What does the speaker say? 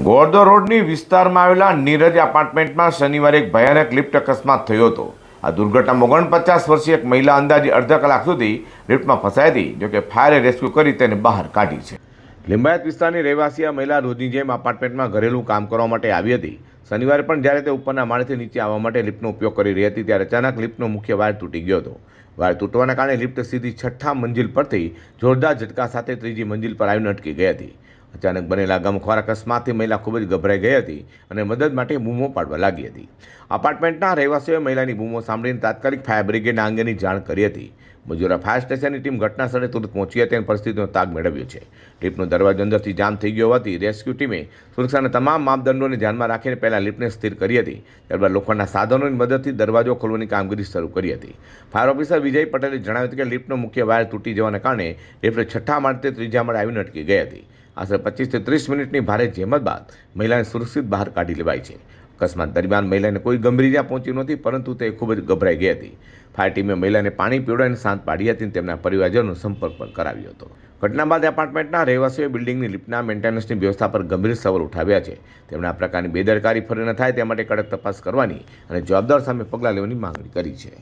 ગોરદો રોડની વિસ્તારમાં આવેલા નીરજ એપાર્ટમેન્ટમાં શનિવારે એક ભયાનક લિફ્ટ અકસ્માત થયો હતો। આ દુર્ઘટનામાં 49 વર્ષીય એક મહિલા અંદાજે અડધા કલાક સુધી લિફ્ટમાં ફસાઈ હતી, જોકે ફાયરે રેસ્ક્યુ કરી તેને બહાર કાઢી છે। લિંબાયત વિસ્તારની રહેવાસી આ મહિલા રોજની જેમ એપાર્ટમેન્ટમાં ઘરેલું કામ કરવા માટે આવી હતી। શનિવારે પણ જ્યારે તે ઉપરના માળેથી નીચે આવવા માટે લિફ્ટનો ઉપયોગ કરી રહી હતી ત્યારે અચાનક લિફ્ટનો મુખ્ય વાયર તૂટી ગયો હતો। વાયર તૂટવાના કારણે લિફ્ટ સીધી છઠ્ઠા મંજિલ પરથી જોરદાર ઝટકા સાથે ત્રીજી મંજિલ પર આવીને અટકી ગઈ હતી। અચાનક બનેલા ગમખ્વાર અકસ્માતથી મહિલા ખૂબ જ ગભરાઈ ગઈ હતી અને મદદ માટે બૂમો પાડવા લાગી હતી। અપાર્ટમેન્ટના રહેવાસીઓએ મહિલાની બૂમો સાંભળીને તાત્કાલિક ફાયર બ્રિગેડને આ અંગેની જાણ કરી હતી। મજૂરા ફાયર સ્ટેશનની ટીમ ઘટના સ્થળે તુરંત પહોંચી હતી અને પરિસ્થિતિનો તાગ મેળવ્યો છે। લિફ્ટનો દરવાજો અંદરથી જામ થઈ ગયો હોવાથી રેસ્ક્યુ ટીમે સુરક્ષાના તમામ માપદંડોને ધ્યાનમાં રાખીને પહેલા લિફ્ટને સ્થિર કરી હતી, ત્યારબાદ લોખંડના સાધનોની મદદથી દરવાજો ખોલવાની કામગીરી શરૂ કરી હતી। ફાયર ઓફિસર વિજય પટેલે જણાવ્યું હતું કે લિફ્ટનો મુખ્ય વાયર તૂટી જવાના કારણે લિફ્ટ છઠ્ઠા માળથી ત્રીજા માળે આવીને અટકી ગઈ હતી। આશરે 25 થી 30 મિનિટની ભારે જહેમત બાદ મહિલાને સુરક્ષિત બહાર કાઢી લેવાઈ છે। અકસ્માત દરમિયાન મહિલાને કોઈ ગંભીર ઇજા પહોંચી નહોતી, પરંતુ તે ખૂબ જ ગભરાઈ ગઈ હતી। ફાયર ટીમે મહિલાને પાણી પીવડાવીને શાંત પાડી હતી અને તેમના પરિવારજનોનો સંપર્ક પણ કરાવ્યો હતો। ઘટના બાદ એપાર્ટમેન્ટના રહેવાસીઓએ બિલ્ડિંગની લિફ્ટના મેન્ટેનન્સની વ્યવસ્થા પર ગંભીર સવાલ ઉઠાવ્યા છે। તેમણે આ પ્રકારની બેદરકારી ફરી ન થાય તે માટે કડક તપાસ કરવાની અને જવાબદાર સામે પગલાં લેવાની માંગણી કરી છે।